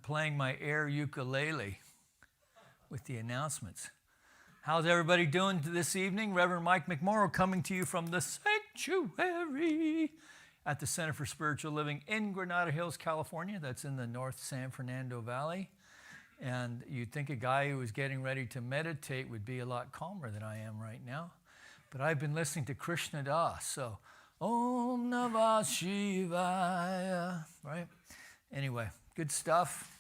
playing my air ukulele with the announcements. How's everybody doing this evening? Reverend Mike McMorrow coming to you from the sanctuary at the Center for Spiritual Living in Granada Hills, California. That's in the North San Fernando Valley. And you'd think a guy who was getting ready to meditate would be a lot calmer than I am right now. But I've been listening to Krishna Das, so Om Namah Shivaya, right? Anyway, good stuff.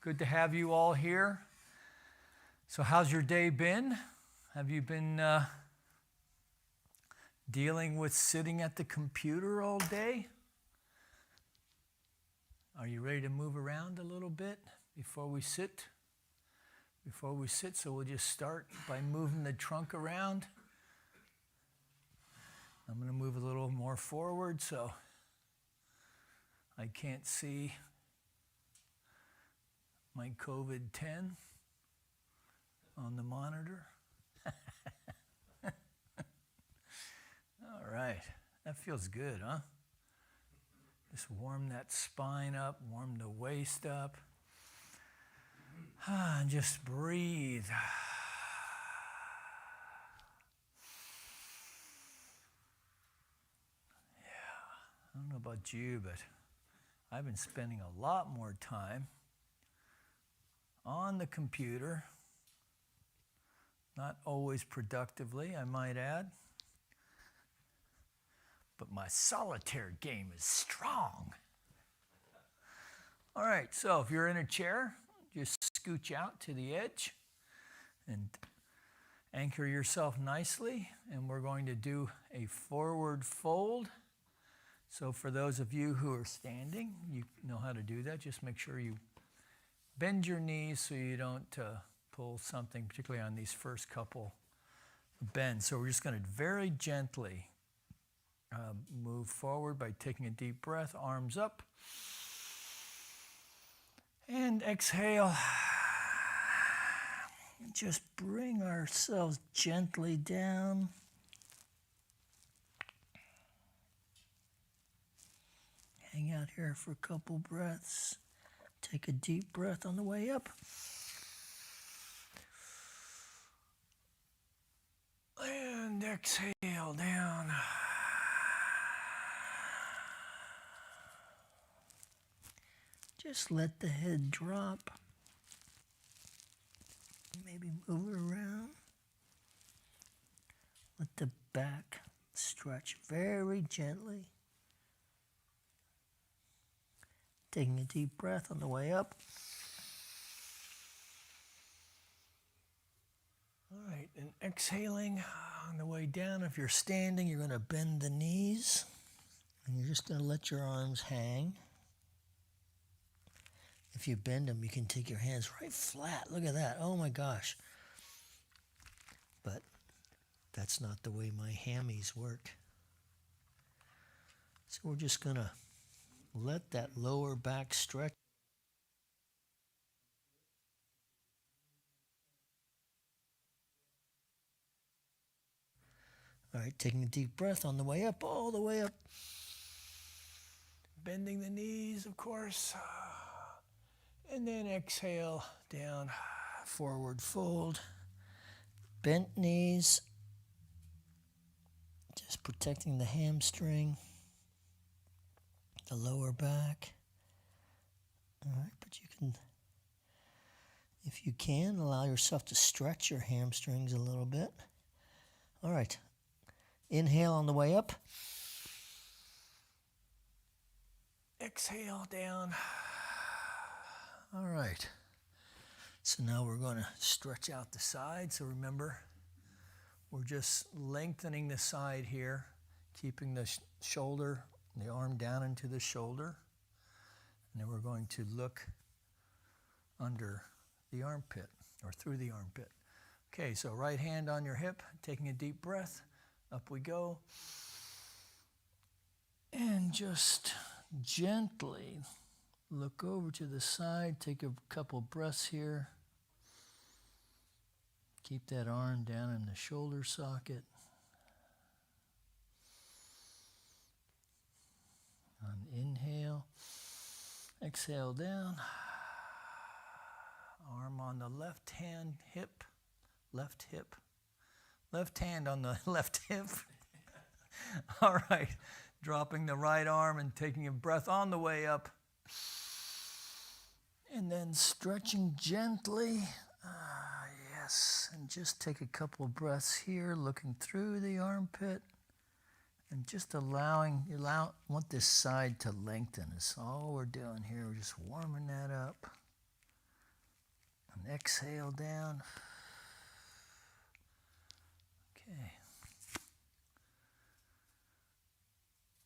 Good to have you all here. So how's your day been? Have you been dealing with sitting at the computer all day? Are you ready to move around a little bit before we sit? So we'll just start by moving the trunk around. I'm going to move a little more forward so I can't see my COVID-10 on the monitor. All right, that feels good, huh? Just warm that spine up, warm the waist up. And just breathe. I don't know about you, but I've been spending a lot more time on the computer, not always productively, I might add, but my solitaire game is strong. All right, so if you're in a chair, just scooch out to the edge and anchor yourself nicely. And we're going to do a forward fold. So for those of you who are standing, you know how to do that. Just make sure you bend your knees so you don't pull something, particularly on these first couple bends. So we're just going to very gently move forward by taking a deep breath, arms up. And exhale. Just bring ourselves gently down. Hang out here for a couple breaths. Take a deep breath on the way up. And exhale down. Just let the head drop. Maybe move it around. Let the back stretch very gently. Taking a deep breath on the way up. All right, and exhaling on the way down. If you're standing, you're going to bend the knees. And you're just going to let your arms hang. If you bend them, you can take your hands right flat. Look at that. Oh my gosh. But that's not the way my hammies work. So we're just going to let that lower back stretch. All right, taking a deep breath on the way up, all the way up. Bending the knees, of course. And then exhale down, forward fold. Bent knees, just protecting the hamstring, the lower back. All right, but you can, if you can, allow yourself to stretch your hamstrings a little bit. All right, inhale on the way up. Exhale down. All right, so now we're going to stretch out the side. So remember, we're just lengthening the side here, keeping the shoulder, the arm down into the shoulder. And then we're going to look under the armpit or through the armpit. Okay, so right hand on your hip, taking a deep breath. Up we go. And just gently look over to the side, take a couple breaths here. Keep that arm down in the shoulder socket. On inhale, exhale down. Arm on the left hand hip, left hip. Left hand on the left hip. All right, dropping the right arm and taking a breath on the way up. And then stretching gently. Yes, and just take a couple of breaths here, looking through the armpit. And just want this side to lengthen. That's all we're doing here. We're just warming that up. And exhale down. Okay.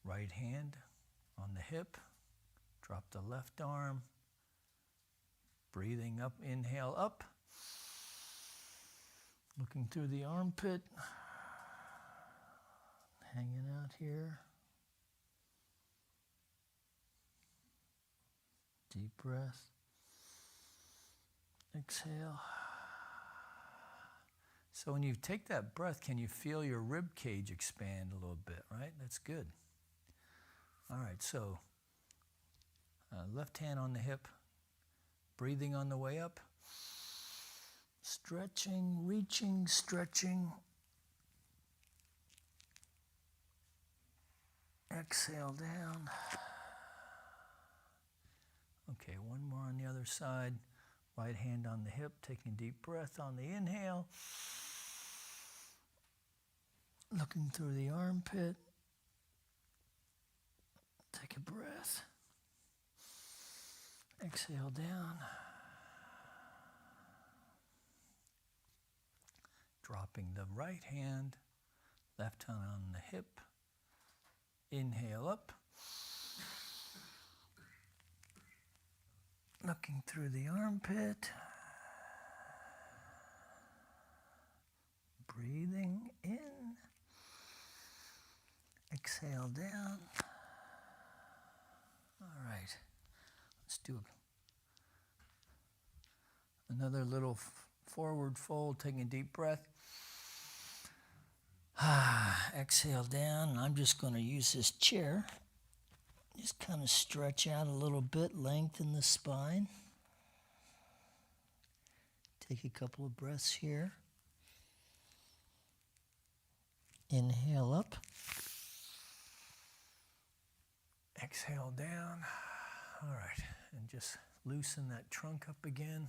Right hand on the hip. Drop the left arm. Breathing up, inhale up. Looking through the armpit. Hanging out here. Deep breath. Exhale. So when you take that breath, can you feel your rib cage expand a little bit, right? That's good. All right, so left hand on the hip, breathing on the way up, stretching, reaching, stretching. Exhale down. Okay, one more on the other side. Right hand on the hip, taking a deep breath on the inhale. Looking through the armpit. Take a breath. Exhale down. Dropping the right hand, left hand on the hip. Inhale up. Looking through the armpit. Breathing in. Exhale down. All right. Let's do another little forward fold, taking a deep breath. Exhale down. I'm just going to use this chair. Just kind of stretch out a little bit, lengthen the spine. Take a couple of breaths here. Inhale up. Exhale down. All right, and just loosen that trunk up again.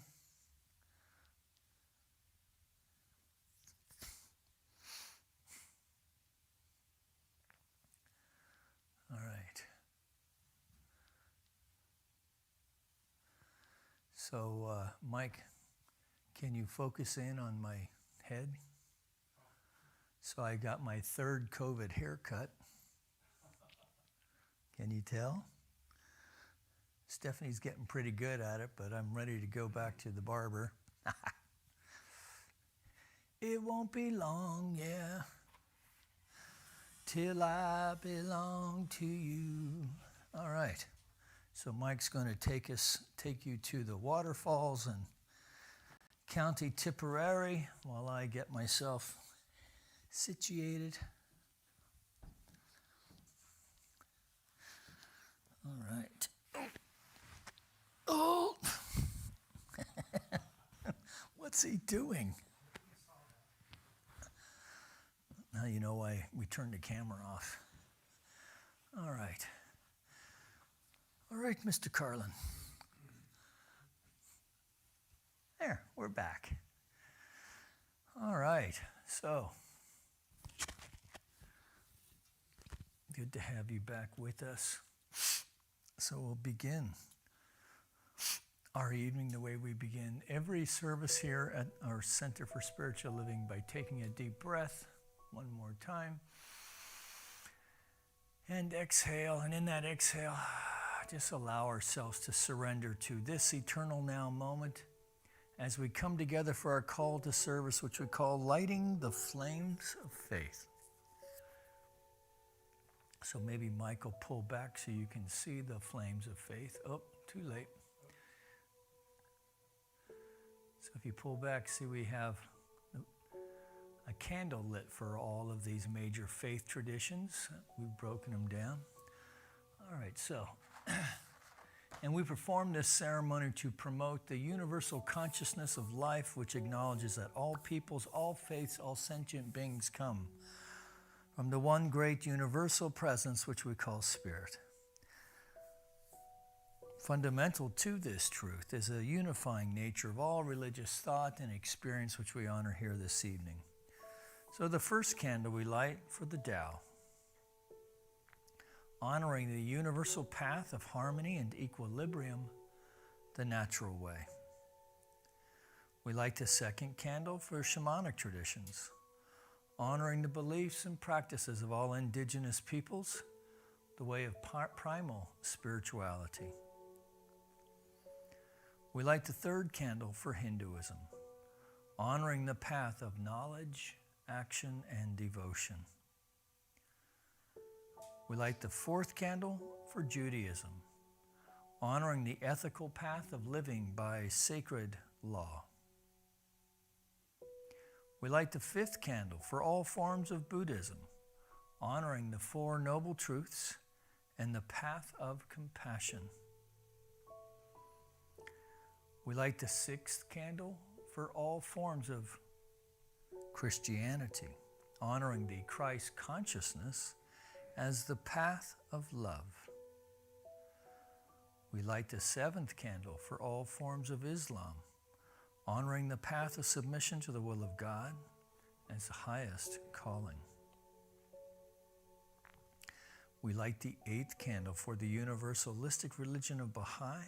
All right. So, Mike, can you focus in on my head? So I got my third COVID haircut. Can you tell? Stephanie's getting pretty good at it, but I'm ready to go back to the barber. It won't be long, yeah, till I belong to you. All right. So Mike's going to take you to the waterfalls in County Tipperary while I get myself situated. All right. Oh! What's he doing? Now you know why we turned the camera off. All right. All right, Mr. Carlin. There, we're back. All right, so good to have you back with us. So we'll begin our evening the way we begin every service here at our Center for Spiritual Living by taking a deep breath one more time. And exhale, and in that exhale, just allow ourselves to surrender to this eternal now moment as we come together for our call to service, which we call lighting the flames of faith. So maybe Mike will pull back so you can see the flames of faith. Oh, too late. So if you pull back, see we have a candle lit for all of these major faith traditions. We've broken them down. All right, so, and we perform this ceremony to promote the universal consciousness of life, which acknowledges that all peoples, all faiths, all sentient beings come from the one great universal presence, which we call Spirit. Fundamental to this truth is a unifying nature of all religious thought and experience, which we honor here this evening. So the first candle we light for the Tao, honoring the universal path of harmony and equilibrium, the natural way. We light the second candle for shamanic traditions, honoring the beliefs and practices of all indigenous peoples, the way of primal spirituality. We light the third candle for Hinduism, honoring the path of knowledge, action, and devotion. We light the fourth candle for Judaism, honoring the ethical path of living by sacred law. We light the fifth candle for all forms of Buddhism, honoring the Four Noble Truths and the path of compassion. We light the sixth candle for all forms of Christianity, honoring the Christ consciousness as the path of love. We light the seventh candle for all forms of Islam, honoring the path of submission to the will of God as the highest calling. We light the eighth candle for the universalistic religion of Baha'i,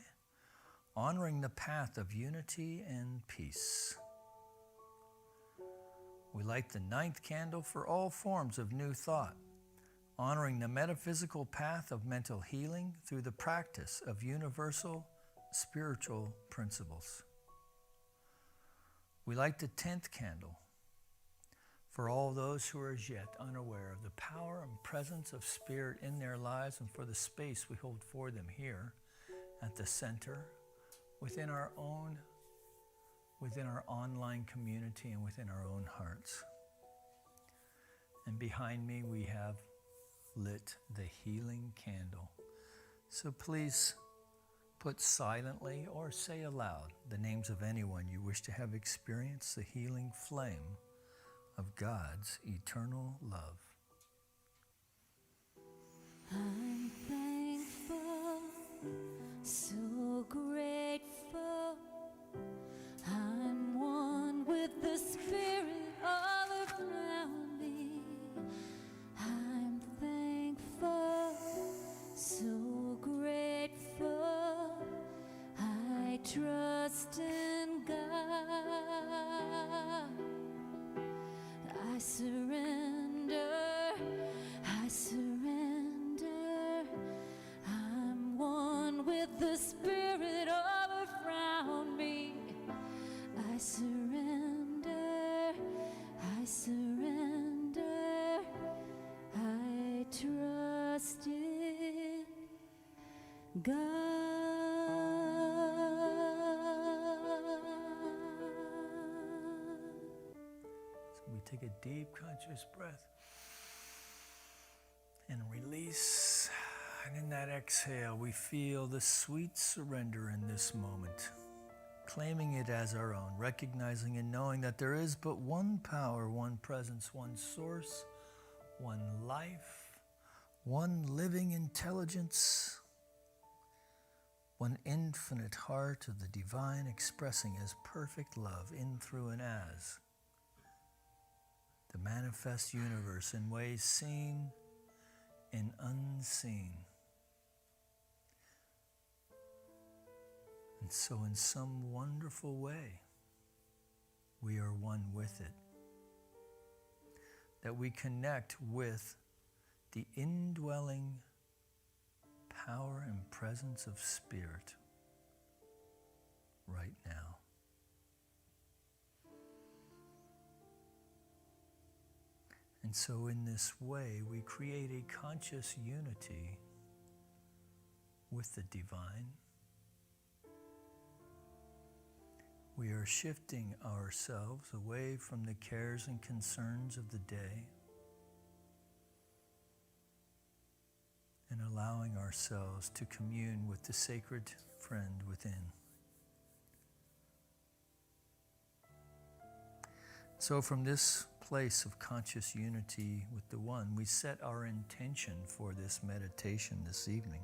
honoring the path of unity and peace. We light the 9th candle for all forms of new thought, honoring the metaphysical path of mental healing through the practice of universal spiritual principles. We light the 10th candle for all those who are as yet unaware of the power and presence of Spirit in their lives, and for the space we hold for them here at the center, within our online community and within our own hearts. And behind me we have lit the healing candle. So please put silently or say aloud the names of anyone you wish to have experienced the healing flame of God's eternal love. I'm thankful, so grateful. I'm one with the Spirit all around me. I'm thankful, so grateful. I trust in God. I surrender. I'm one with the Spirit all around me. I surrender. I trust in God. So we take a deep, conscious breath and release. And in that exhale, we feel the sweet surrender in this moment, claiming it as our own, recognizing and knowing that there is but one power, one presence, one source, one life, one living intelligence, one infinite heart of the divine expressing as perfect love in, through, and as the manifest universe in ways seen and unseen. And so in some wonderful way, we are one with it. That we connect with the indwelling power and presence of Spirit right now. And so in this way, we create a conscious unity with the divine. We are shifting ourselves away from the cares and concerns of the day and allowing ourselves to commune with the sacred friend within. So from this place of conscious unity with the One, we set our intention for this meditation this evening.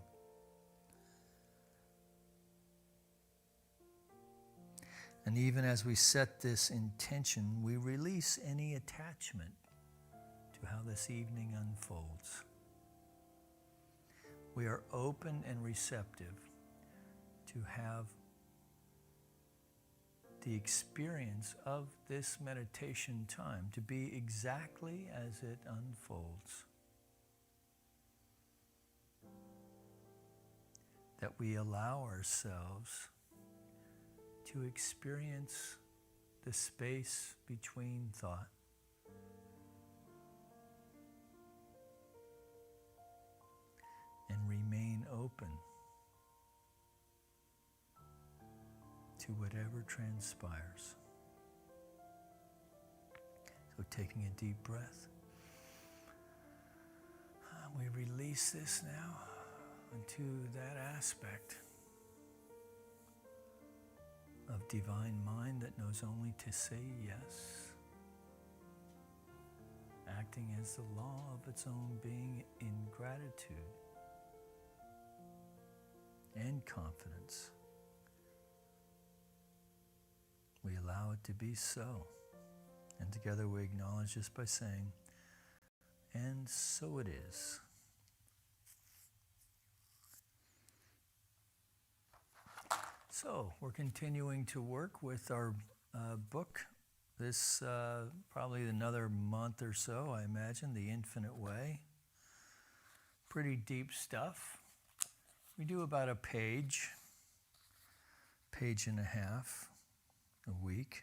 And even as we set this intention, we release any attachment to how this evening unfolds. We are open and receptive to have the experience of this meditation time to be exactly as it unfolds. That we allow ourselves to experience the space between thought and remain open to whatever transpires. So taking a deep breath, we release this now into that aspect of divine mind that knows only to say yes, acting as the law of its own being in gratitude and confidence. We allow it to be so. And together we acknowledge this by saying, and so it is. So we're continuing to work with our book. This probably another month or so, I imagine, The Infinite Way. Pretty deep stuff. We do about a page and a half a week.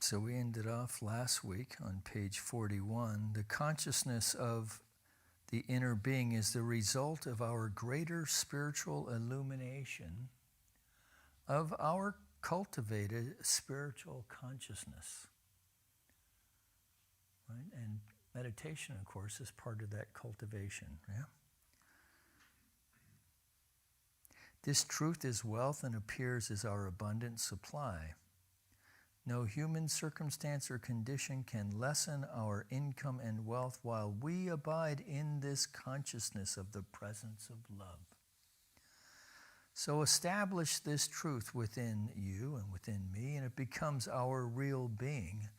So we ended off last week on page 41. The consciousness of the inner being is the result of our greater spiritual illumination of our cultivated spiritual consciousness. Right? And meditation, of course, is part of that cultivation. Yeah? This truth is wealth and appears as our abundant supply. No human circumstance or condition can lessen our income and wealth while we abide in this consciousness of the presence of love. So establish this truth within you and within me, and it becomes our real being,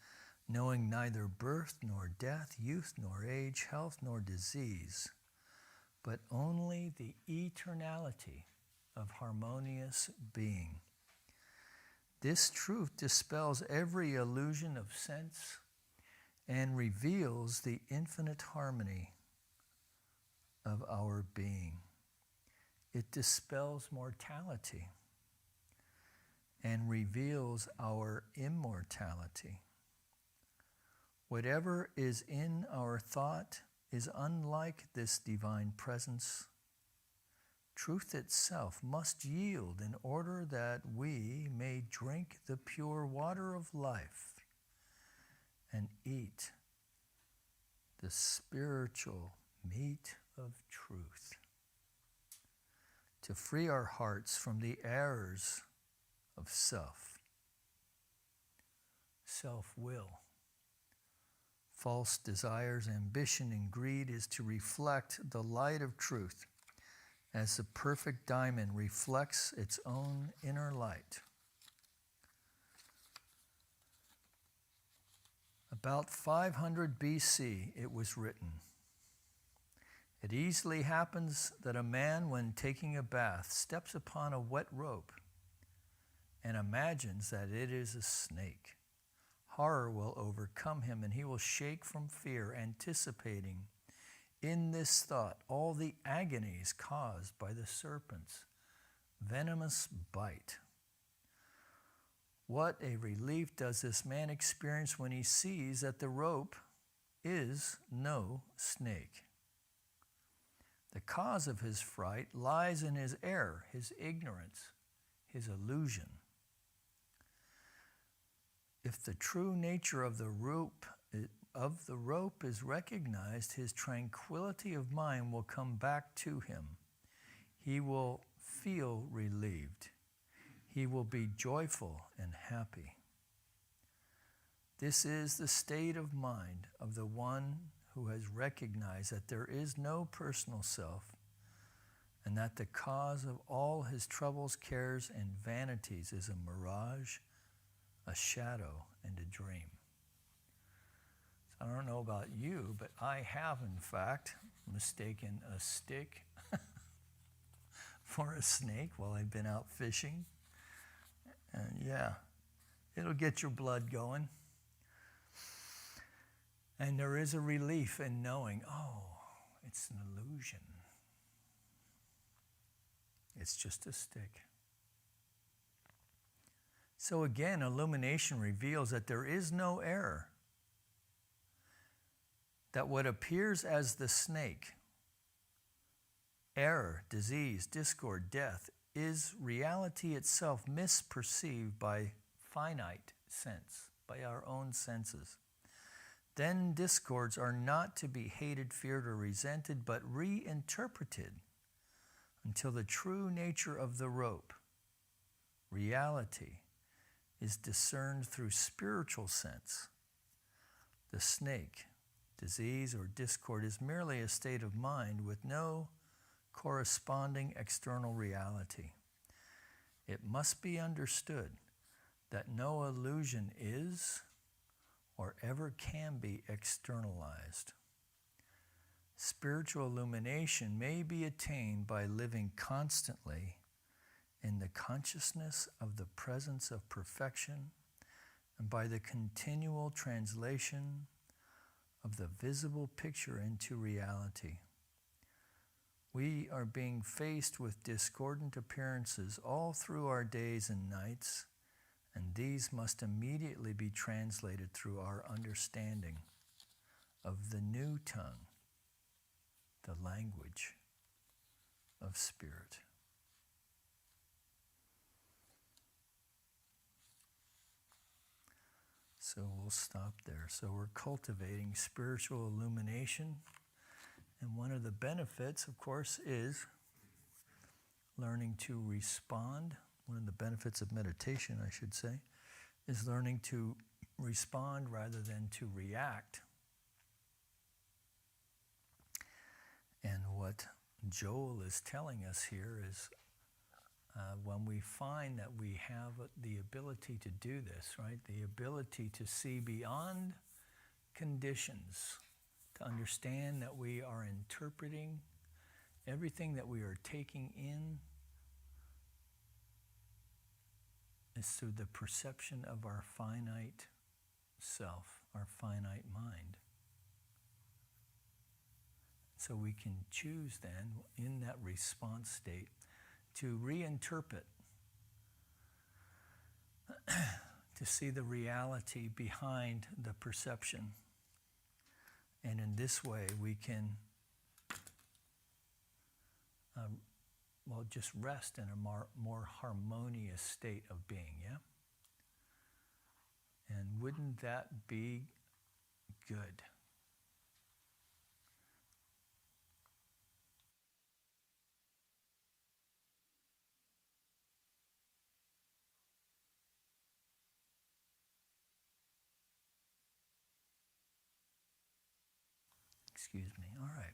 knowing neither birth nor death, youth nor age, health nor disease, but only the eternality of harmonious being. This truth dispels every illusion of sense and reveals the infinite harmony of our being. It dispels mortality and reveals our immortality. Whatever is in our thought is unlike this divine presence. Truth itself must yield in order that we may drink the pure water of life and eat the spiritual meat of truth, to free our hearts from the errors of self-will. False desires, ambition, and greed is to reflect the light of truth as the perfect diamond reflects its own inner light. About 500 BC, it was written, "It easily happens that a man, when taking a bath, steps upon a wet rope and imagines that it is a snake. Horror will overcome him, and he will shake from fear, anticipating in this thought all the agonies caused by the serpent's venomous bite. What a relief does this man experience when he sees that the rope is no snake. The cause of his fright lies in his error, his ignorance, his illusion. If the true nature of the rope is recognized, his tranquility of mind will come back to him. He will feel relieved. He will be joyful and happy. This is the state of mind of the one who has recognized that there is no personal self, and that the cause of all his troubles, cares, and vanities is a mirage, a shadow, and a dream." I don't know about you, but I have, in fact, mistaken a stick for a snake while I've been out fishing. And yeah, it'll get your blood going. And there is a relief in knowing, oh, it's an illusion. It's just a stick. So again, illumination reveals that there is no error. That what appears as the snake, error, disease, discord, death, is reality itself misperceived by finite sense, by our own senses. Then discords are not to be hated, feared, or resented, but reinterpreted until the true nature of the rope, reality, is discerned through spiritual sense. The snake, disease, or discord is merely a state of mind with no corresponding external reality. It must be understood that no illusion is ever can be externalized. Spiritual illumination may be attained by living constantly in the consciousness of the presence of perfection and by the continual translation of the visible picture into reality. We are being faced with discordant appearances all through our days and nights, and these must immediately be translated through our understanding of the new tongue, the language of spirit. So we'll stop there. So we're cultivating spiritual illumination. And one of the benefits, of course, is learning to respond. One of the benefits of meditation, I should say, is learning to respond rather than to react. And what Joel is telling us here is when we find that we have the ability to do this, right? The ability to see beyond conditions, to understand that we are interpreting everything that we are taking in is through the perception of our finite self, our finite mind. So we can choose then, in that response state, to reinterpret, to see the reality behind the perception. And in this way, we can, just rest in a more harmonious state of being, yeah? And wouldn't that be good? Excuse me. All right.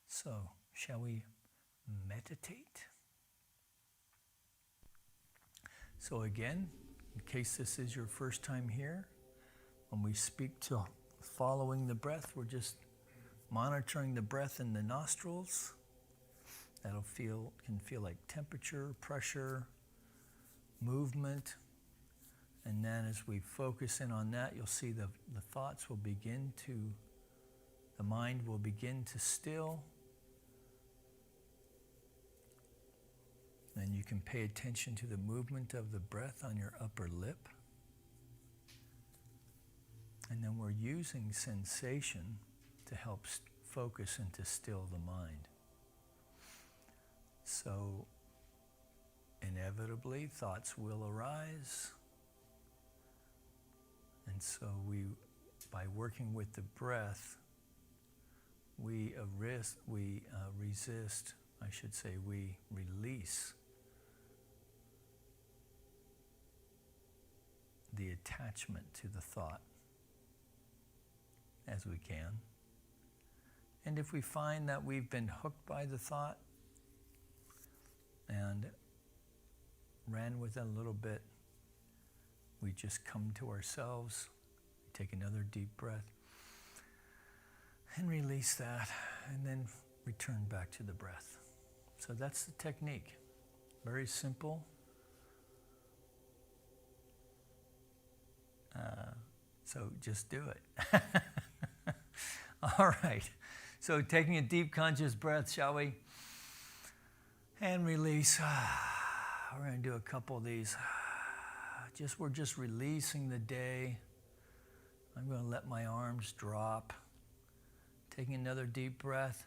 So, shall we meditate? So again, in case this is your first time here, when we speak to following the breath, we're just monitoring the breath in the nostrils. That'll can feel like temperature, pressure, movement. And then as we focus in on that, you'll see the thoughts will begin to, the mind will begin to still. And you can pay attention to the movement of the breath on your upper lip. And then we're using sensation to help focus and to still the mind. So inevitably thoughts will arise. And so by working with the breath, we release the attachment to the thought as we can. And if we find that we've been hooked by the thought and ran with it a little bit, we just come to ourselves, take another deep breath, and release that, and then return back to the breath. So that's the technique. Very simple. So just do it. All right. So taking a deep conscious breath, shall we? And release. We're going to do a couple of these. We're just releasing the day. I'm going to let my arms drop. Taking another deep breath.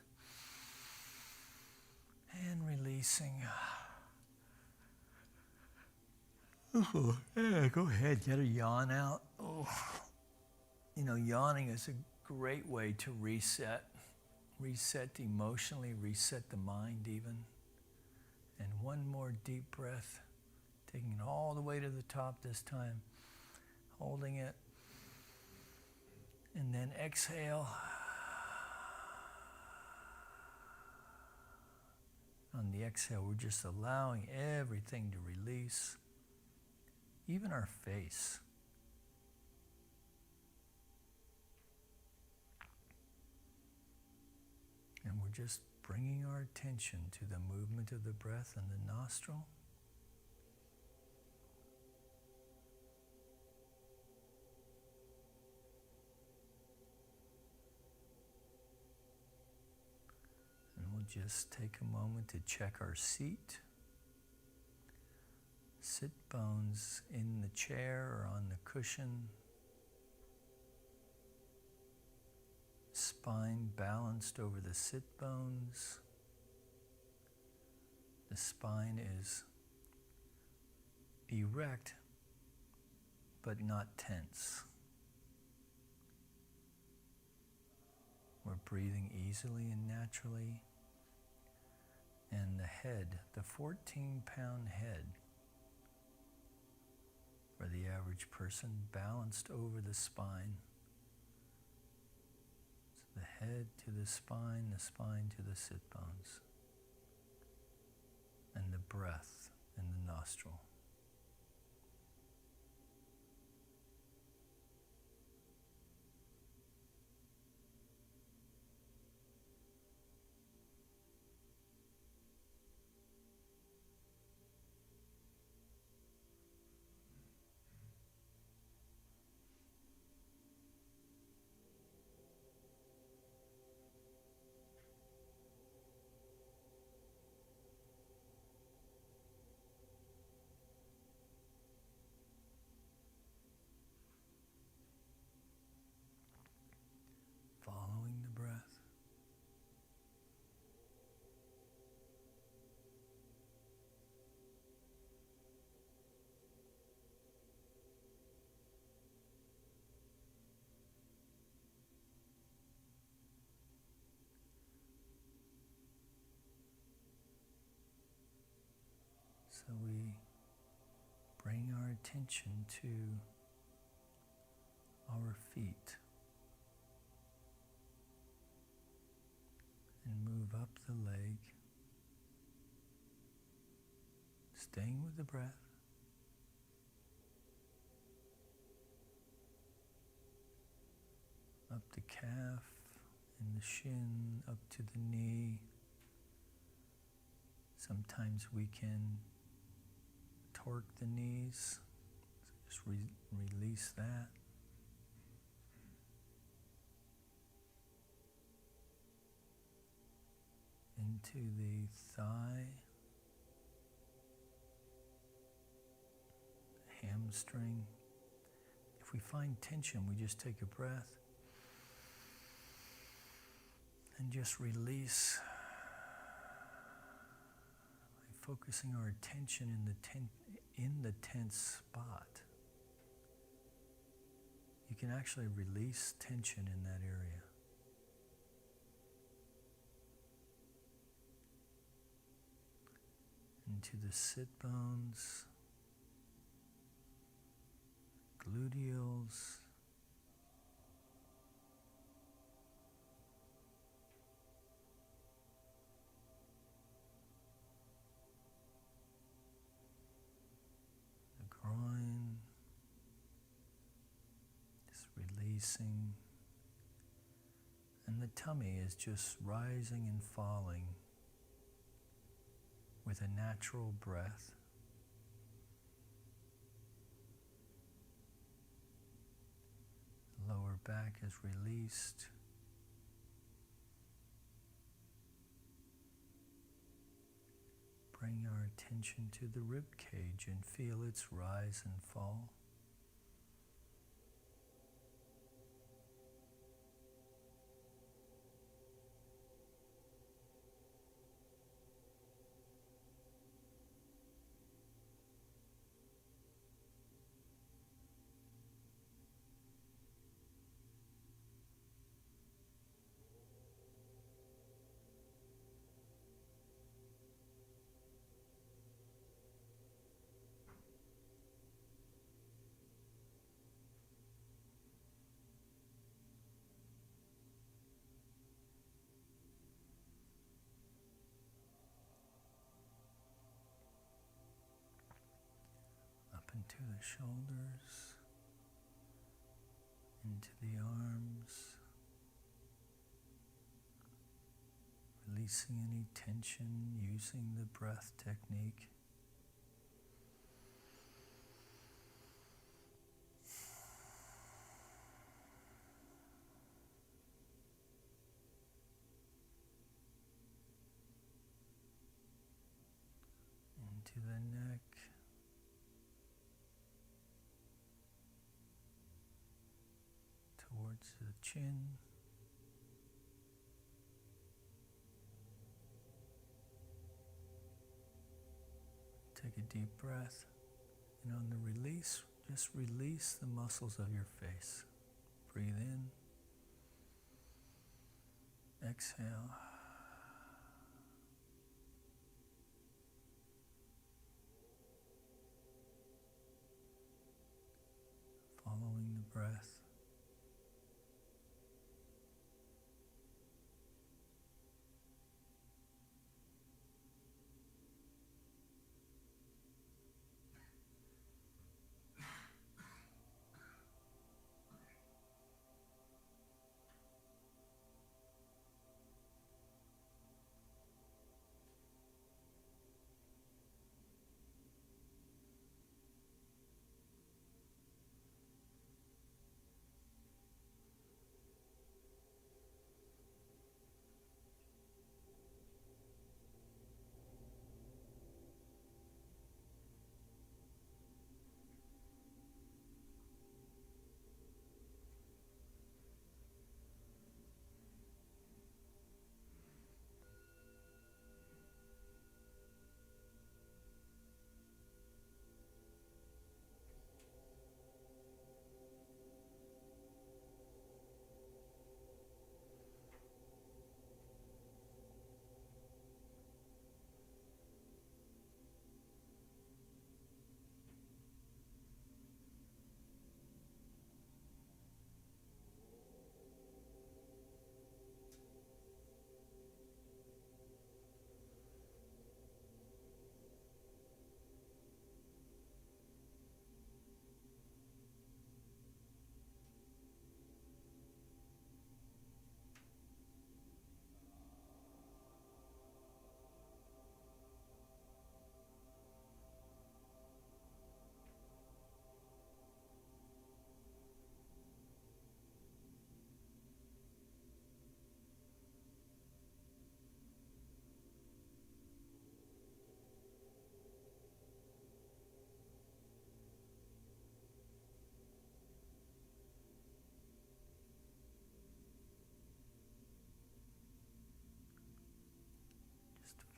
And releasing. Oh, yeah, go ahead, get a yawn out. Oh. You know, yawning is a great way to reset emotionally, reset the mind even. And one more deep breath, taking it all the way to the top this time, holding it. And then exhale. On the exhale, we're just allowing everything to release, even our face. we're just bringing our attention to the movement of the breath in the nostril. And we'll just take a moment to check our seat. Sit bones in the chair or on the cushion. Spine balanced over the sit bones. The spine is erect but not tense. We're breathing easily and naturally. And the head, the 14-pound head for the average person, balanced over the spine. So the head to the spine to the sit bones. And the breath in the nostril. Following the breath. So we bring our attention to our feet and move up the leg, staying with the breath. Up the calf and the shin, up to the knee. Sometimes we can torque the knees, so just release that. Into the thigh, hamstring. If we find tension, we just take a breath and just release by focusing our attention in the tense spot. You can actually release tension in that area. Into the sit bones, gluteals, the groin, just releasing, and the tummy is just rising and falling with a natural breath. The lower back is released. Bring our attention to the rib cage and feel its rise and fall. Into the shoulders, into the arms, Releasing any tension using the breath technique. Into the neck. Towards the chin. Take a deep breath, and on the release, just release the muscles of your face. Breathe in, exhale. Following the breath.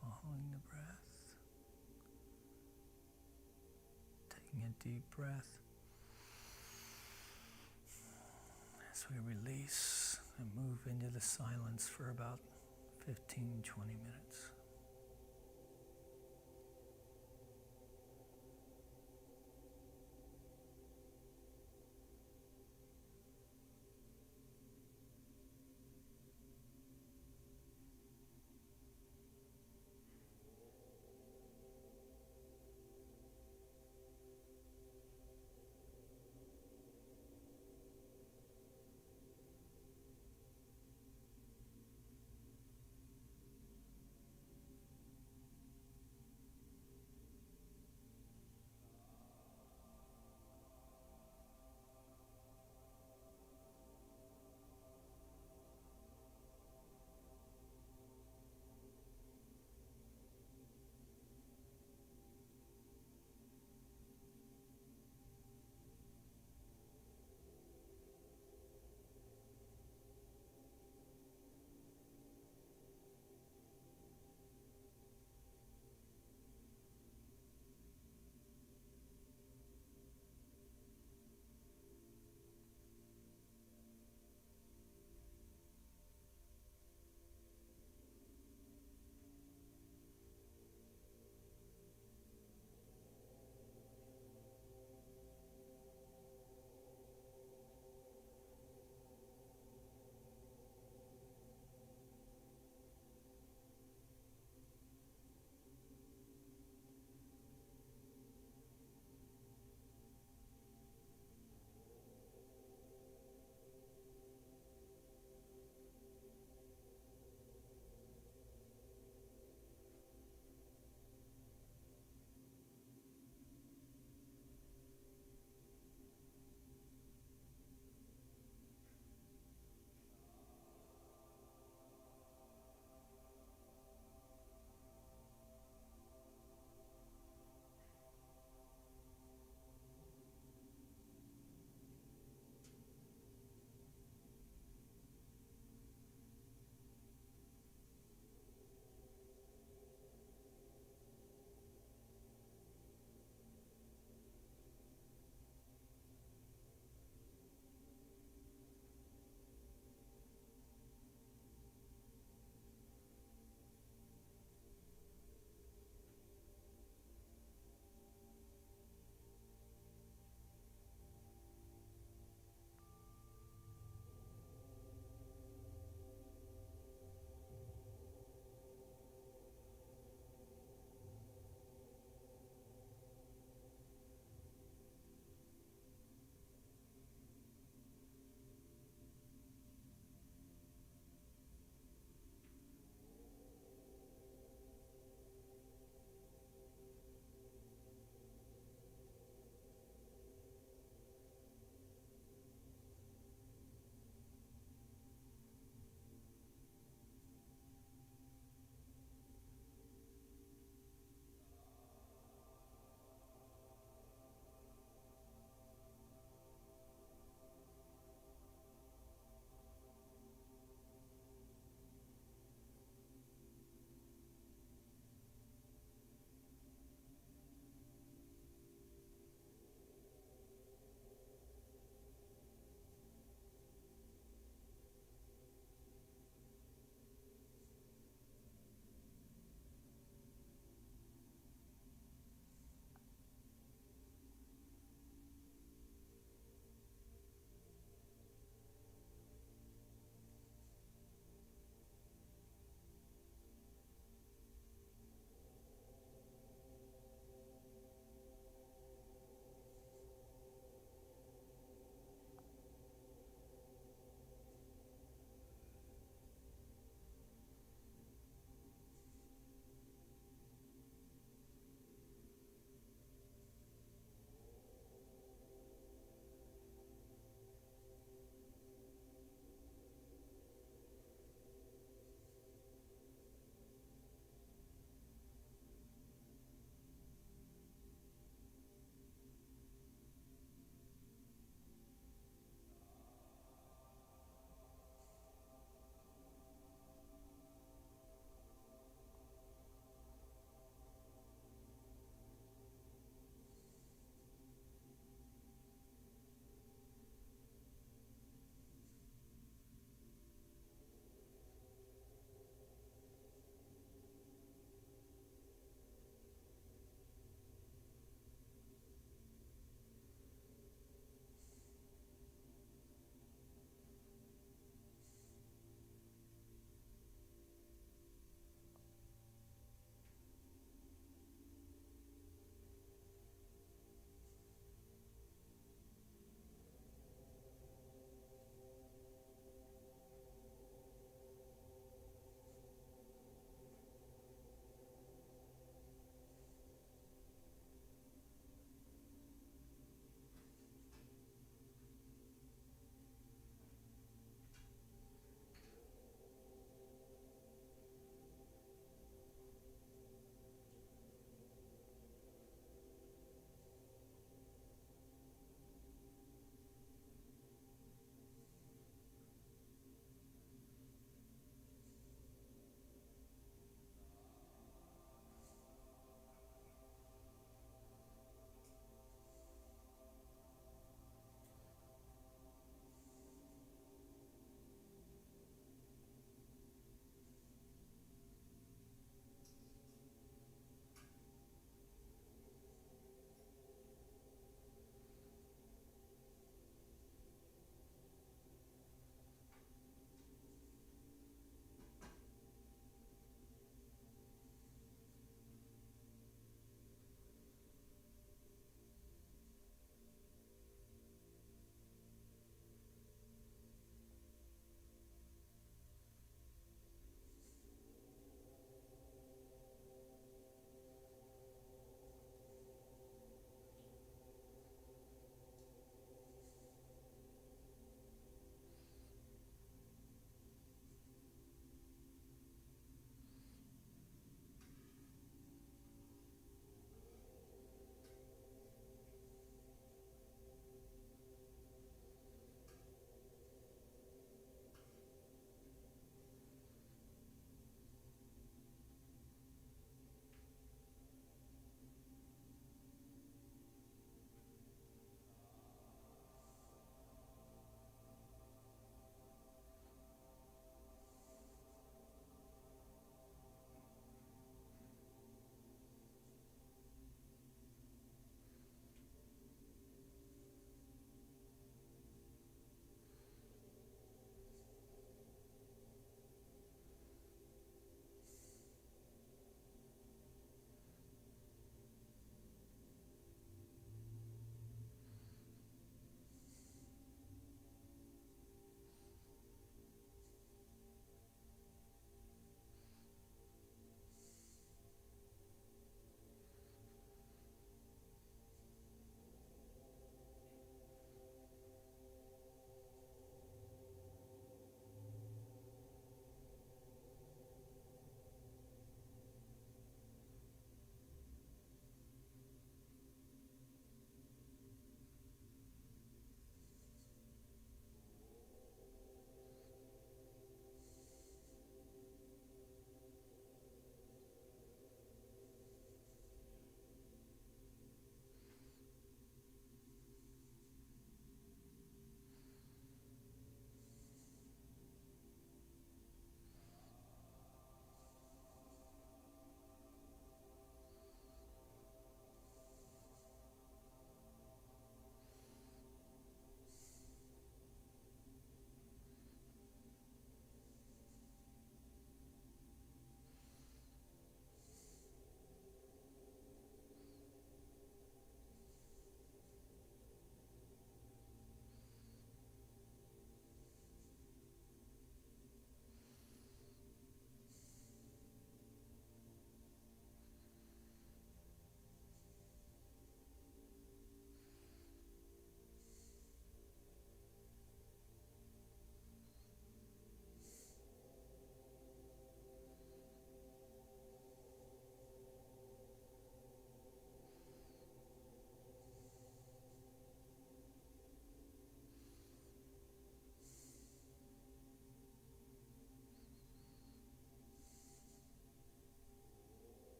Following the breath, taking a deep breath as we release and move into the silence for about 15-20 minutes.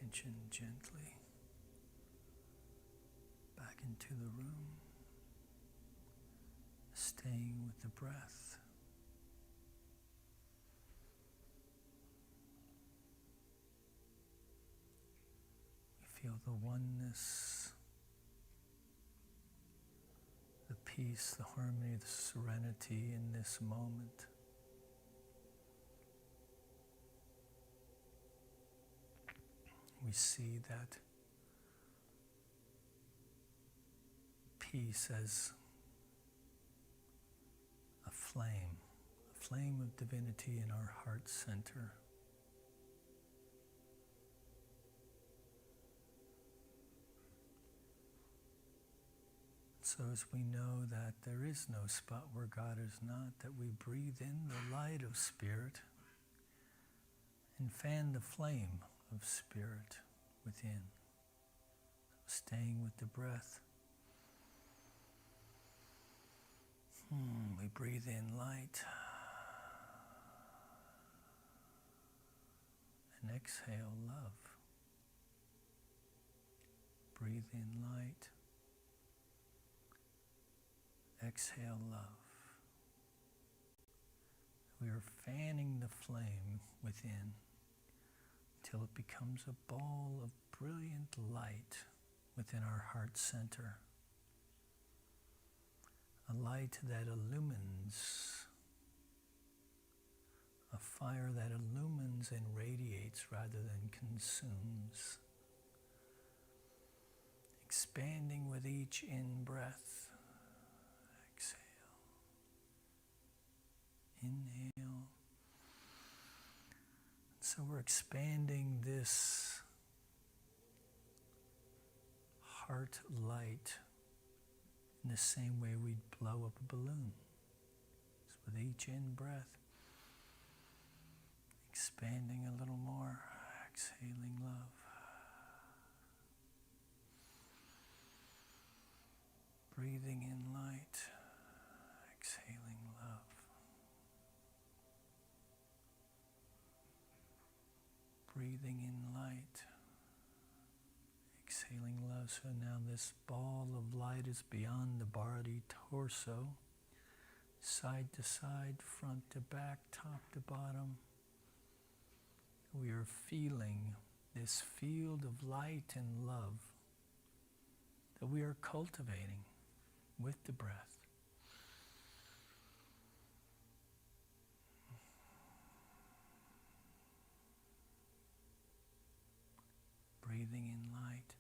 attention gently back into the room, staying with the breath. We feel the oneness, the peace, the harmony, the serenity in this moment. We see that peace as a flame of divinity in our heart center. So as we know that there is no spot where God is not, that we breathe in the light of Spirit and fan the flame of Spirit within, staying with the breath. We breathe in light and exhale love. Breathe in light, exhale love. We are fanning the flame within till it becomes a ball of brilliant light within our heart center. A light that illumines, a fire that illumines and radiates rather than consumes, expanding with each in-breath. Exhale. Inhale. So we're expanding this heart light in the same way we'd blow up a balloon. So with each in-breath, expanding a little more, exhaling love. Breathing in light, exhaling love. Breathing in light, exhaling love. So now this ball of light is beyond the body torso, side to side, front to back, top to bottom. We are feeling this field of light and love that we are cultivating with the breath. Breathing in light,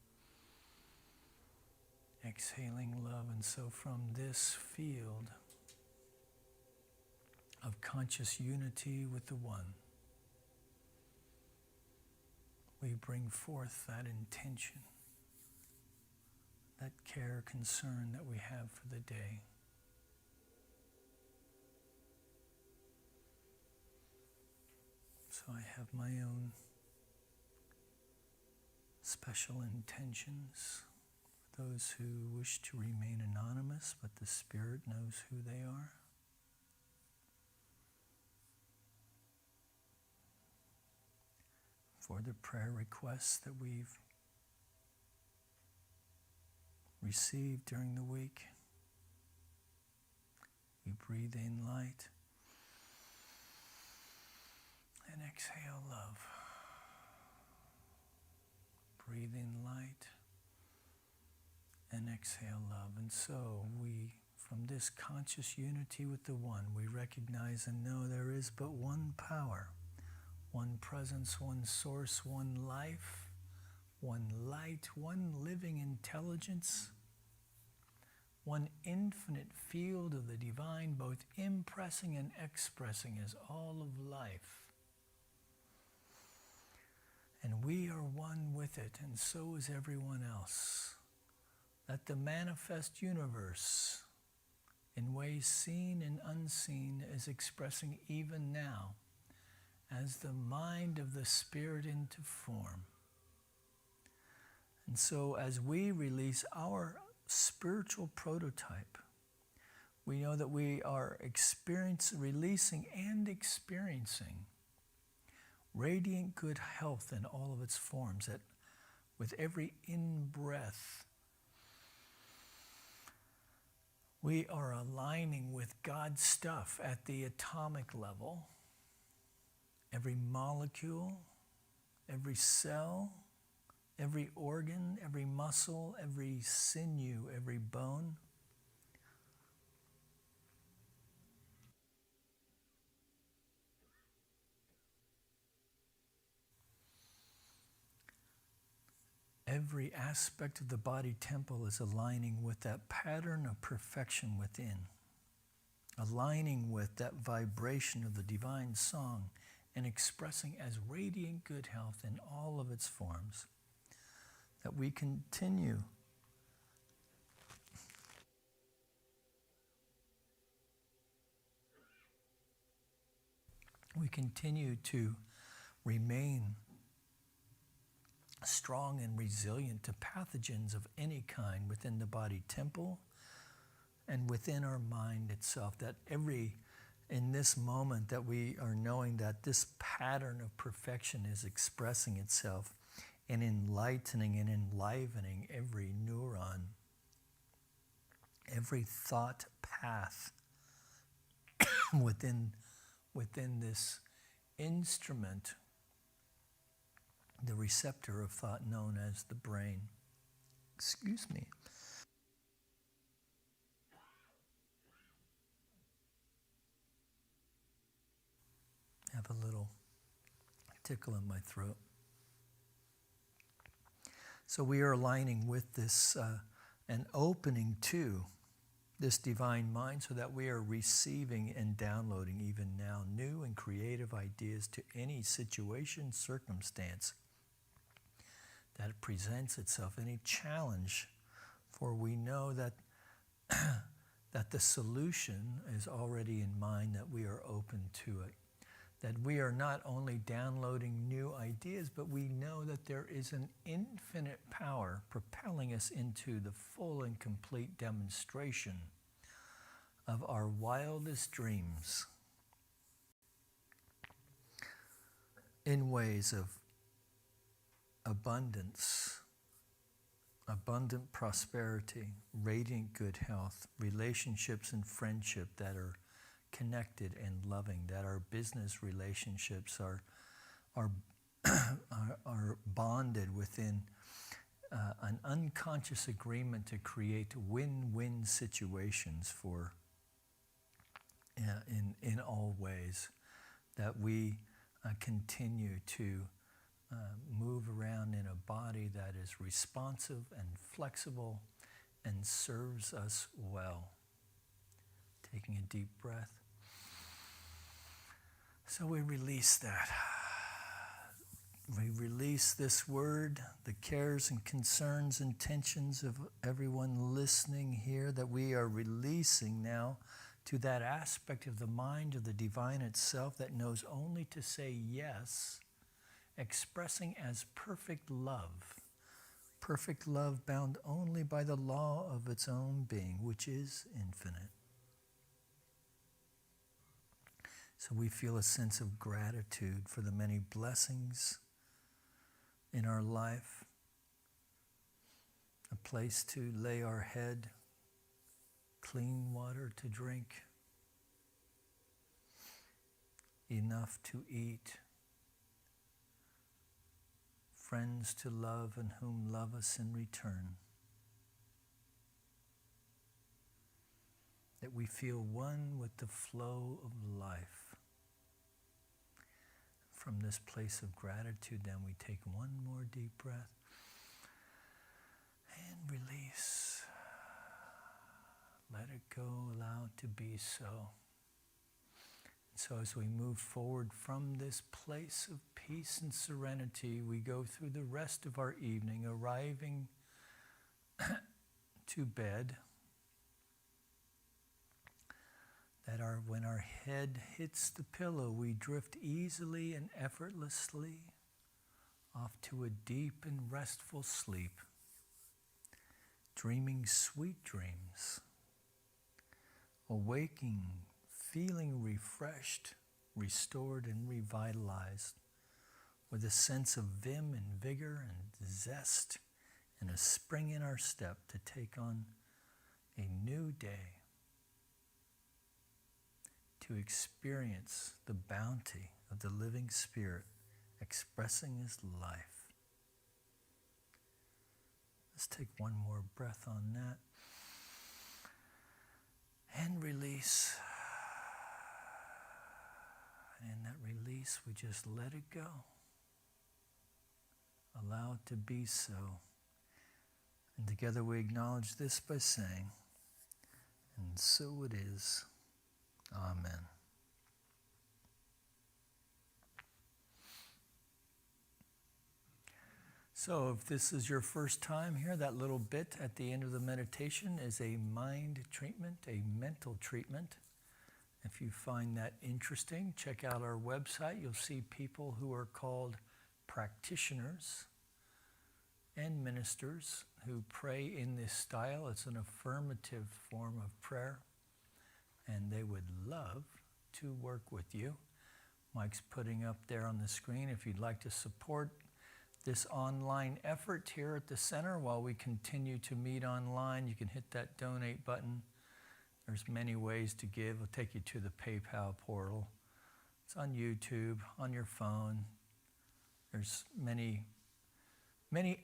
exhaling love. And so from this field of conscious unity with the One, we bring forth that intention, that care, concern that we have for the day. So I have my own special intentions for those who wish to remain anonymous, but the Spirit knows who they are. For the prayer requests that we've received during the week, we breathe in light and exhale love. Breathe in light and exhale love. And so we, from this conscious unity with the One, we recognize and know there is but one power, one presence, one source, one life, one light, one living intelligence, one infinite field of the divine, both impressing and expressing as all of life. And we are one with it, and so is everyone else. That the manifest universe, in ways seen and unseen, is expressing even now as the mind of the Spirit into form. And so as we release our spiritual prototype, we know that we are releasing and experiencing radiant good health in all of its forms, that with every in-breath, we are aligning with God's stuff at the atomic level. Every molecule, every cell, every organ, every muscle, every sinew, every bone. Every aspect of the body temple is aligning with that pattern of perfection within, aligning with that vibration of the divine song and expressing as radiant good health in all of its forms, that we continue to remain strong and resilient to pathogens of any kind within the body temple and within our mind itself, that in this moment that we are knowing that this pattern of perfection is expressing itself and enlightening and enlivening every neuron, every thought path within this instrument, the receptor of thought known as the brain. Excuse me. I have a little tickle in my throat. So we are aligning with this and opening to this divine mind so that we are receiving and downloading even now new and creative ideas to any situation, circumstance that presents itself, any challenge, for we know that that the solution is already in mind, that we are open to it, that we are not only downloading new ideas, but we know that there is an infinite power propelling us into the full and complete demonstration of our wildest dreams in ways of abundance, abundant prosperity, radiant good health, relationships and friendship that are connected and loving, that our business relationships are bonded within an unconscious agreement to create win-win situations for in all ways, that we continue to move around in a body that is responsive and flexible and serves us well. Taking a deep breath. So we release that. We release this word, the cares and concerns and tensions of everyone listening here, that we are releasing now to that aspect of the mind of the divine itself that knows only to say yes, expressing as perfect love bound only by the law of its own being, which is infinite. So we feel a sense of gratitude for the many blessings in our life, a place to lay our head, clean water to drink, enough to eat, friends to love and whom love us in return. That we feel one with the flow of life. From this place of gratitude, then we take one more deep breath and release. Let it go, allow it to be so. So as we move forward from this place of peace and serenity, we go through the rest of our evening, arriving to bed, that when our head hits the pillow, we drift easily and effortlessly off to a deep and restful sleep, dreaming sweet dreams, awaking, feeling refreshed, restored, and revitalized, with a sense of vim and vigor and zest and a spring in our step to take on a new day, to experience the bounty of the living Spirit expressing His life. Let's take one more breath on that. And release. And in that release, we just let it go. Allow it to be so. And together we acknowledge this by saying, and so it is. Amen. So if this is your first time here, that little bit at the end of the meditation is a mind treatment, a mental treatment. If you find that interesting, check out our website. You'll see people who are called practitioners and ministers who pray in this style. It's an affirmative form of prayer, and they would love to work with you. Mike's putting up there on the screen if you'd like to support this online effort here at the center while we continue to meet online. You can hit that donate button. There's many ways to give. It'll take you to the PayPal portal. It's on YouTube, on your phone. There's many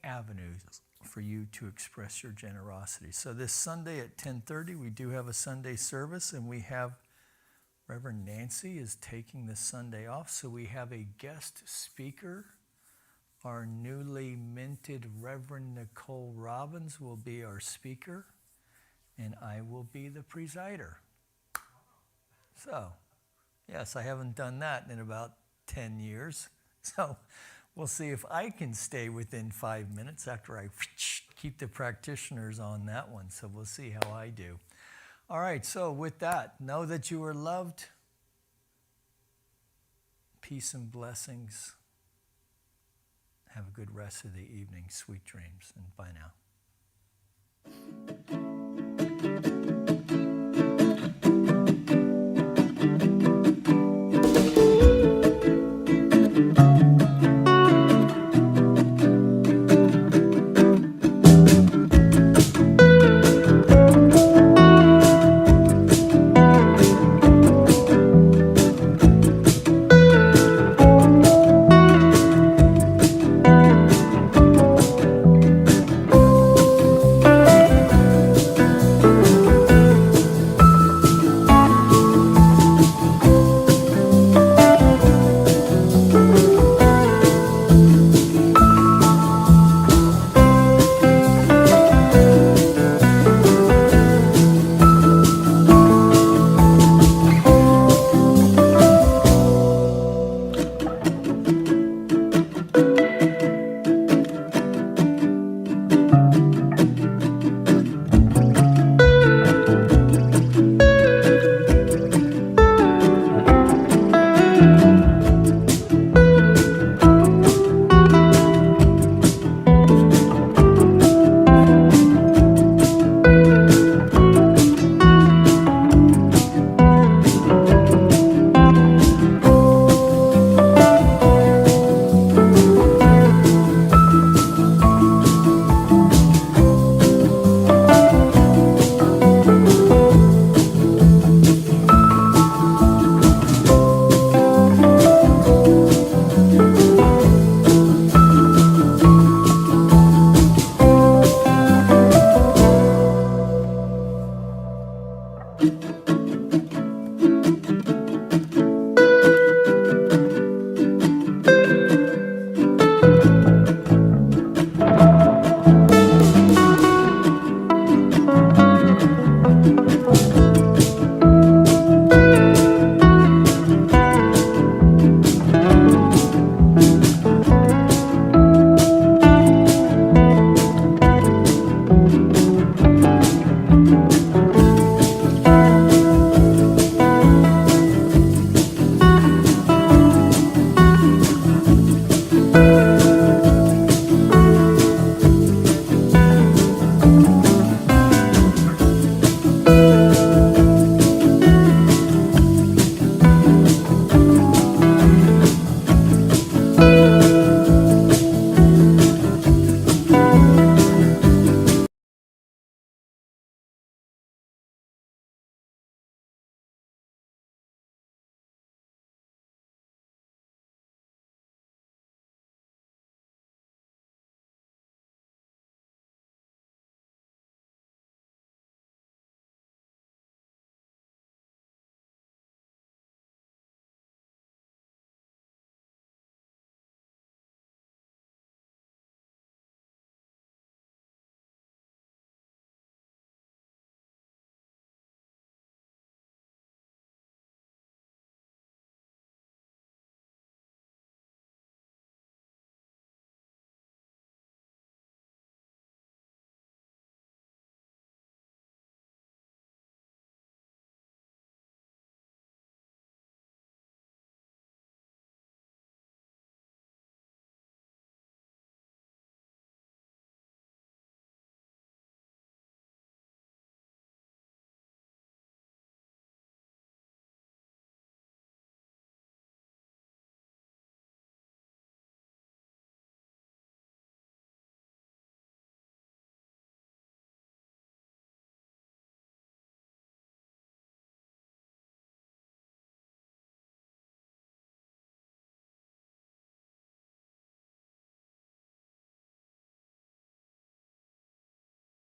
avenues for you to express your generosity. So this Sunday at 10:30, we do have a Sunday service, and we have Reverend Nancy is taking the Sunday off, so we have a guest speaker. Our newly minted Reverend Nicole Robbins will be our speaker, and I will be the presider. So, yes, I haven't done that in about 10 years. So we'll see if I can stay within 5 minutes after I keep the practitioners on that one. So we'll see how I do. All right, so with that, know that you are loved. Peace and blessings. Have a good rest of the evening. Sweet dreams, and bye now.